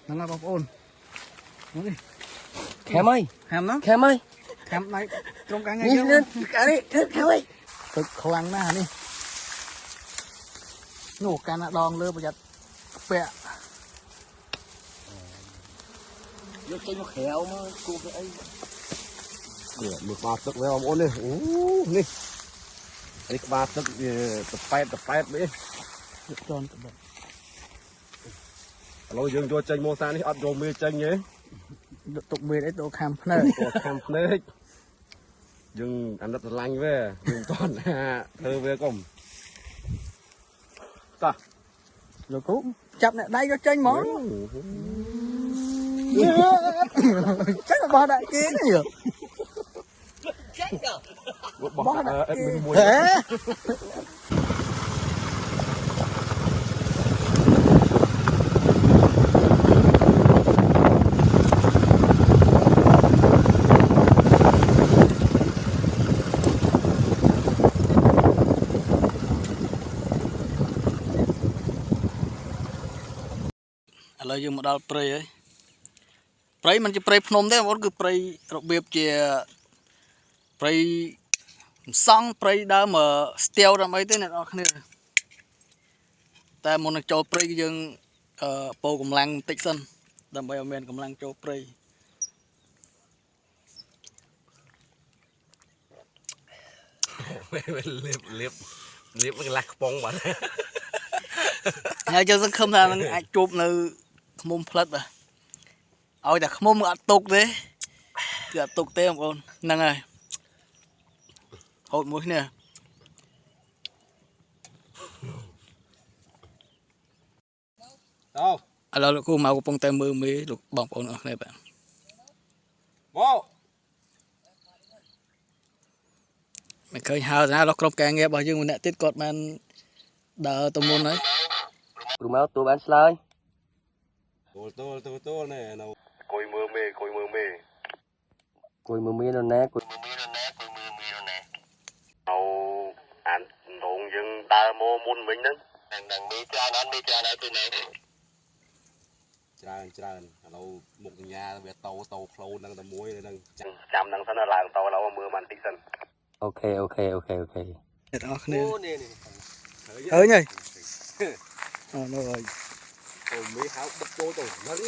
นั่งบางคนนี่แค่ไหมแฮมเนาะแค่ไหมแฮมไหนตรงกลางไง นี่ เจ้า นั่นอะไรแค่ไหมตึกคลังหน้านี่หนูการดองเลือประหยัดเปะยกใจมาแขวมากูไปไอ้เนี่ยมือปลาตึกไว้เอาโอ้นี่โอ้นี่ไอ้ปลาตึกตะแปดไปจอนกับแบบ เรายังโยนใจโมซานี่อัดโยมมือใจเงี้ยตุกเบียได้ตัวคำเนอ ตัวคำเล็กยังอันนั้นลังเว้ยยังตอนเธอเว้ยก้มต่อ rồi cũng chập này đây có tranh món chắc là ba đại kiến nhiều ba đại kiến thế là dùng một đào prey ấy prey mình chỉ prey phnom thế vẫn cứ prey đặc biệt chỉ prey xong prey đã mà steel ra mấy thế này đó này ta muốn cho prey dương po cầm lang tích sân đầm bay men cầm lang cho prey liệp cái lạc bông bạn nhà cho không ra nó chụp nữa mông phật à ôi đã mông ăn tục đấy cứ tục thế không con năng này hột mũi nè đâu alo cô mau bông tay mưa mới được bỏng bỏng ở này bạn vô mày khơi hao ra nó không càng nghe bao nhiêu mình đã tiết cột man đỡ tôm môn đấy tụi máu tụi bán slide tôi này nào cối mưa mê nó nè nào ăn đồn dừng ta mua môn mình đó đằng đi cha nó từ này tràn lâu một nhà về tàu khâu đang tàu muối đang chạm đang sẵn là làng tàu lâu mưa màn tích sân ok đó này ơi nhỉ nó rồi mấy háo bật bố rồi nó đi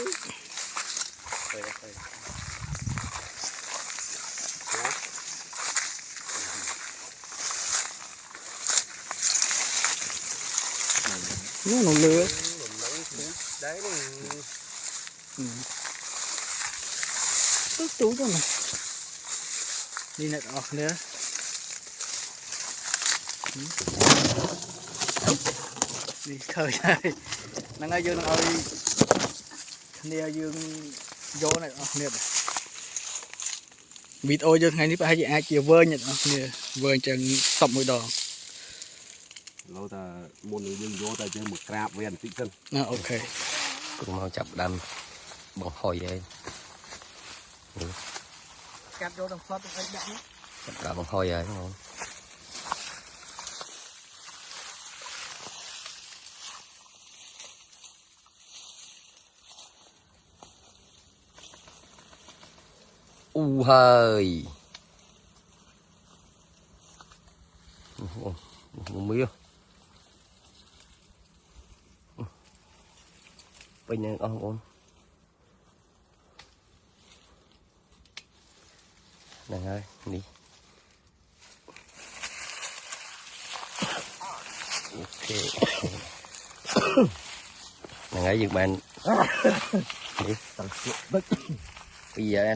nó lừa đấy tức tú cho này đi này ọt nữa đi khơi đây năng ai dương ơi nè dương vô này ọt nè vịt ôi dương ngày ní phải ai chiều vơi nhật ọt nè vơi chân sập mũi đỏ lâu ta môn người dương vô ta chơi một crab với anh tích sân ok cũng mau chập đâm bằng hồi vậy cắt vô đồng flot ấy đã cả bằng hồi vậy đúng không hơi không biết bên này con này ơi đi ok này ấy giật bạn đi bây giờ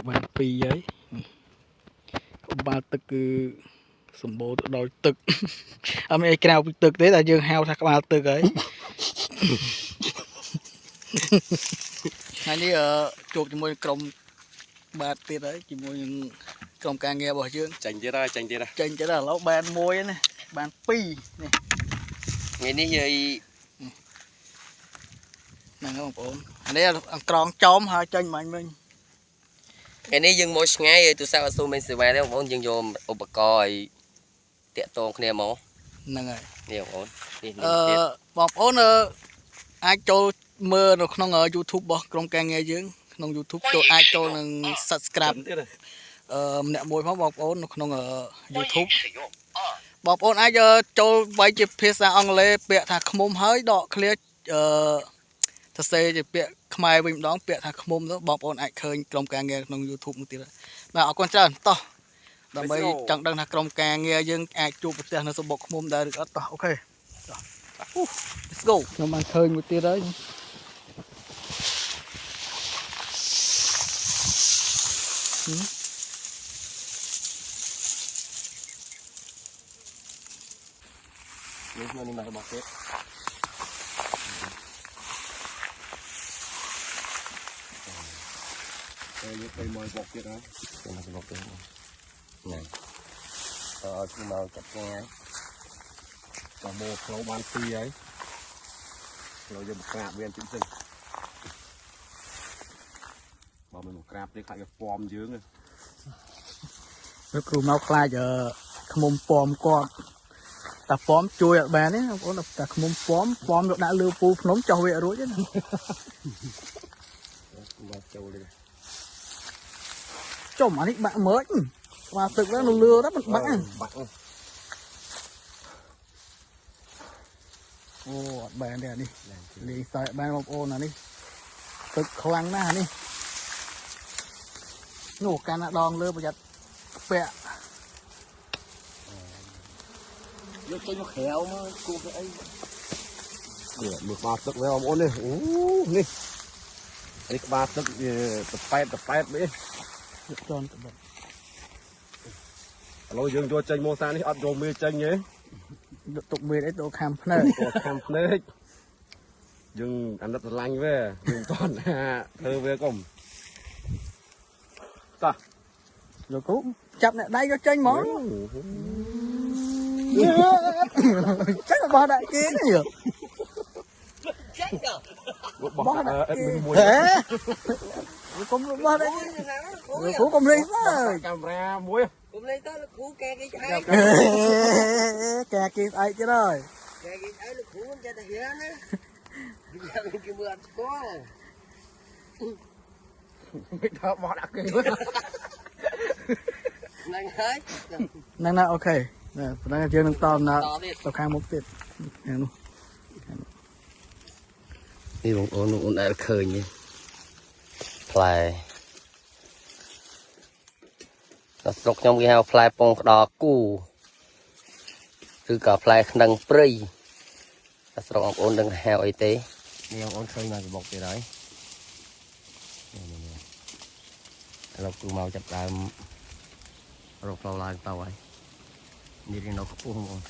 bạn pi ấy baตึกสมบูรณ์โดยตึกอเมริกาตึกđấy là dương heo thật baตึกấy ngày đi chụp cho môi còng ba tiệt đấy chỉ môi còng càng nghe bỏ dương chành chưa ra chành chứ là nó bàn môi này bàn pi này ngày ní gì này không ổn anh đây là còn chóm hai chân mạnh mình ngày ní dương môi ngay từ sao xu mình xử bài đấy ông dương vô ốp coi tiện tôn kia máu nè rồi nhiều ổn bọc ổn អាចចូលមើលនៅក្នុង YouTube របស់ក្រុមការងារយើងក្នុង YouTube ចូលអាចចូលនឹង subscribe ម្នាក់មួយផងបងប្អូននៅក្នុង YouTube បងប្អូនអាចចូលវាយជាភាសាអង់គ្លេសពាក្យថាឃ្មុំហើយដកឃ្លាសរសេរជាពាក្យខ្មែរវិញម្ដងពាក្យថាឃ្មុំទៅបងប្អូនអាចឃើញក្រុមការងារក្នុង YouTube នោះទៀតបាទអរគុណច្រើនតោះដើម្បីចង់ដឹងថាក្រុមការងារយើងអាចជួបប្រទះនៅសំបុកឃ្មុំដែរឬអត់តោះអូខេ let's go ខ្ញុំបានឃើញមួយទៀតហើយនេះមកនេះមករបស់ទៀតយកទៅមកបោកទៀតហើយទៅមកបោកទៀតណាឲ្យគឺមកចាប់គេហើយតាមមកផ្លូវបាន2ហើយផ្លូវយកមកក្រាបវាជិះសិនបើមិនមកក្រាបទេខ្លាចវាពំយើងលោកគ្រូមកខ្លាចឃ្មុំពំគាត់តែពំជួយអត់បានទេបងប្អូនតែឃ្មុំពំយកដាក់លើពូភ្នំចោះវារួចទេណាមកចូលនេះចំអានេះបាក់មើចស្វាទឹកហ្នឹងនៅលើđóมันបាក់អូអត់បានទេអានេះលេងសើចបានបងប្អូនអានេះទឹកខ្លាំងណាស់អានេះនោះកាលណាដងលើប្រយ័ត្នពាក់យកចេញមកក្រៅមកគូទៅអីមើលក្បាលទឹកវិញបងប្អូននេះអូនេះនេះក្បាលទឹកវាតប៉ែតនេះយកចន់ទៅបងឥឡូវយើងយកចេញម៉ូសានេះអត់យកមេចេញទេយកទុកមេអីទៅខាំភ្នែកយើងអាណិតស្រឡាញ់វាយើងតន់ថាធ្វើវាកុំតោះលោកគ្រូចាប់អ្នកដៃយកចេញហ្មងចេញរបស់ដាក់គេនេះចេញទៅរបស់អេដមីនមួយកុំរបស់ដាក់គេលោកគ្រូកុំលេងទៅកាមេរ៉ាមួយកុំលេងទៅលោកគ្រូកែគេស្អែកកែគេស្អែកទៀតហើយកែគេស្អែកលោកគ្រូមិនចេះតែហ៊ានណាយ៉ាងគេមើលអត់ស្គាល់មិនថាបោះដាក់គេហ្នឹងហើយហ្នឹងណាអូខេប៉ុណ្ណឹងយើងនឹងតដំណើរទៅខាងមុខទៀតហ្នឹងនោះនេះបងប្អូនដែលឃើញនេះផ្លែដល់ស្រុកខ្ញុំគេហៅផ្លែពងក្តរគូឬក៏ផ្លែខ្នឹងព្រៃដល់ស្រុកបងប្អូនដឹងហៅអីទេនេះបងប្អូនឃើញមកសម្បុកទៀតហើយឥឡូវគឺមកចាប់ដើមរកផ្លូវឡើងទៅហើយនេះរៀងនៅខ្ពស់បងប្អូន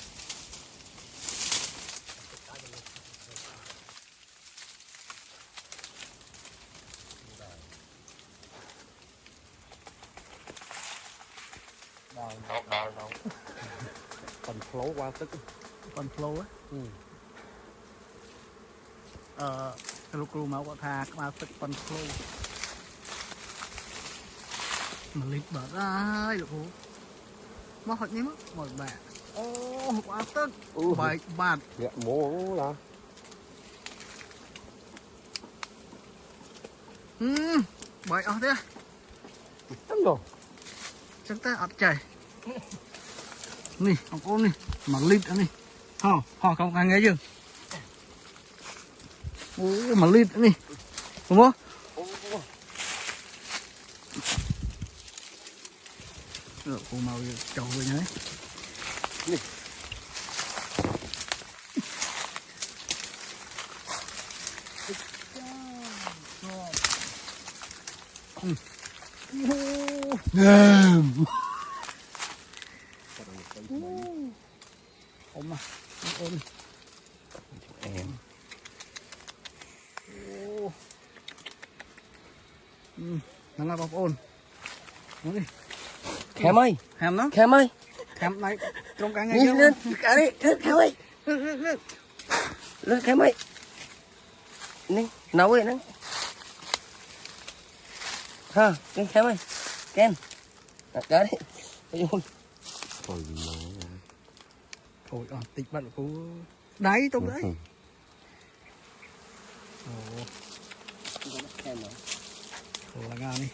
ដល់ប៉ុនផ្លូវវ៉ាទឹកប៉ុនផ្លូវលោកគ្រូមកគាត់ថាក្បាលទឹកប៉ុនផ្លូវមកលិចបាត់ហើយលោកគ្រូមកហត់នេះមកបាក់អូក្បាលទឹកបែកបាត់ញាក់ម៉ូឡាបែកអស់ទេហ្នឹងទៅចឹងតែអត់ចេះនេះបងប្អូននេះមកលីត្រនេះហោក្រុមការងារយើងអូមកលីត្រនេះបងប្អូនគូមកចោលវិញហើយនេះអមអូនអែមហ្នឹងហើយបងប្អូននេះខាំអើយហាំណាខាំអើយខាំដៃក្រុមការងារនេះលឿនកានេះខាំអើយលឿនខាំអើយនេះនៅឯហ្នឹងហាគេខាំអើយកែនកានេះយូរអូយអស់តិចបាត់លោកគ្រូដៃទុកដៃ แค่ไหน โอ้ละงานนี่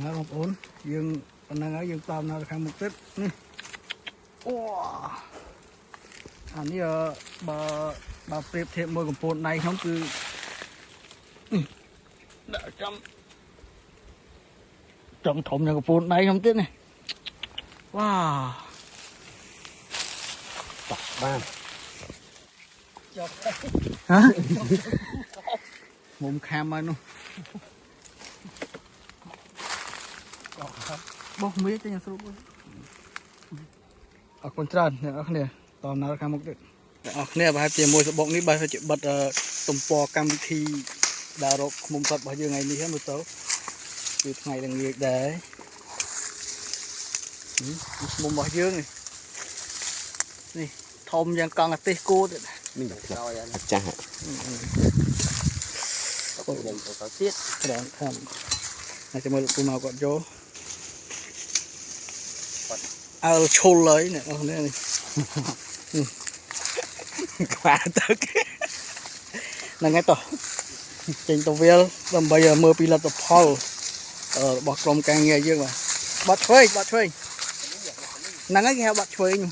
งั้นបងប្អូនយើងប៉ុណ្ណឹងហើយយើងតាមនៅខាងមុខទៀតនេះអូអានេះបើប្រៀបធៀបមួយកំពូលដៃខ្ញុំគឺដាក់ចំធំនៅកំពូលដៃខ្ញុំទៀតនេះវ៉ា ตักบ้าน ហ៎មុំខាំមកនោះបោះមីចេញស្រួលអរគុណច្រើនអ្នកនរគ្នាតើនៅខាងមុខទៀតអ្នកនរគ្នាប្រហែលជាមួយសបុកនេះបើជាបិទទំព័រកម្មវិធីដើររកឃុំសត្វរបស់យើងថ្ងៃនេះហ្នឹងមើលទៅគឺថ្ងៃល្ងាចដែរឃុំរបស់យើងនេះធំយ៉ាងកង់អាទេសគោទៀត นี่แบบจ้าคนยังตัวเสียด Đoạn thầm này cho mời tụi màu gọt vô chôn lấy nè đây này quá tức là ngay tỏ trên tàu viên làm bây giờ mưa pi là tập Paul bọt lồng càng nghe chứ mà bọt thuê nắng ấy nghe bọt thuê nhung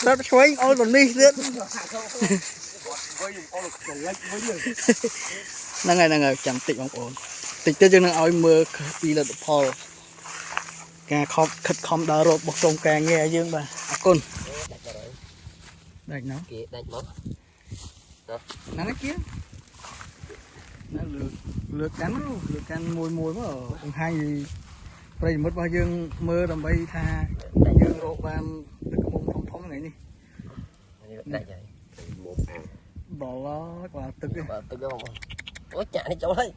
bọt thuê ôi còn đi nữa năng ngày chẳng tịnh bóng ổn tịnh tới cho nên ôi mưa pi là tập Paul càng khóc khất không đỡ rồi bọt lồng càng nghe dương bà con đánh nó đánh bóng nắng kia nó lượt cắn mùi mà ở hai gì đây mất bao dương mưa đầm bay tha dương rộ ban từ cái mông thông này đi bỏ nó quả từ cái ôi chả đi chỗ đấy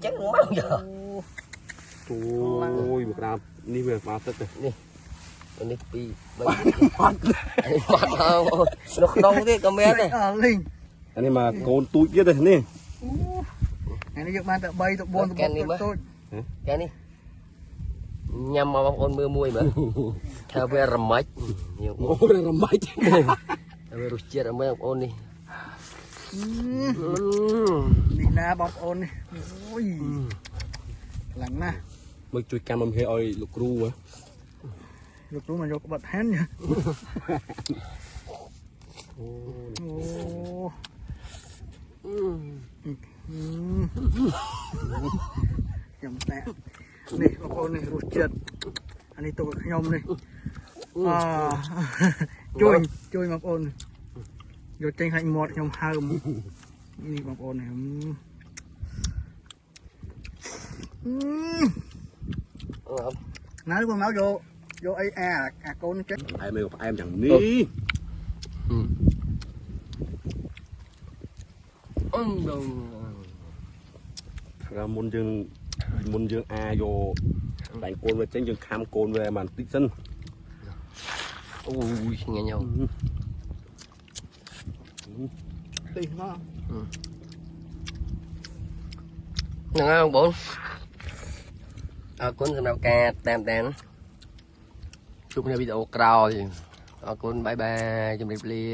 chắc không mang giờ ôi một đám đi về vào tất nàyនេះពី3nó đông thế comment này linh อันนี้มากូនទូចទៀតនេះ này nó dựng ban tận 3 tận 4 tận 1 tôi cáiនេះញ៉ាំមកបងប្អូនមើលមួយមើលថាវារមាច់nhiềuអូរមាច់វារសជាតិអីបងប្អូននេះនេះណាបងប្អូននេះអូយខ្លាំងណាស់មើលជួយកម្មអំហេឲ្យលោកគ្រូហ៎ លោកគ្រូមកយកក្បត់ហានញ៉ាអូចាំតែនេះបងប្អូននេះរសជាតិអានេះទុកឲ្យខ្ញុំនេះជួយបងប្អូនយកចេញខាច់មាត់ខ្ញុំហើមនេះបងប្អូននេះណាបងមកយកអីអាកូនចេញផ្អែមផ្អែមយ៉ាងនេះដល់មុនយើងអាយកដៃកូនវាចេញយើងខាំកូនវាបានតិចសិនអូយឆ្ងាញ់nhauទីមក ហ្នឹងហើយបងប្អូនអរគុណសម្រាប់ការតាមជួបគ្នាវីដេអូក្រោយអរគុណបាយបាយជម្រាបលា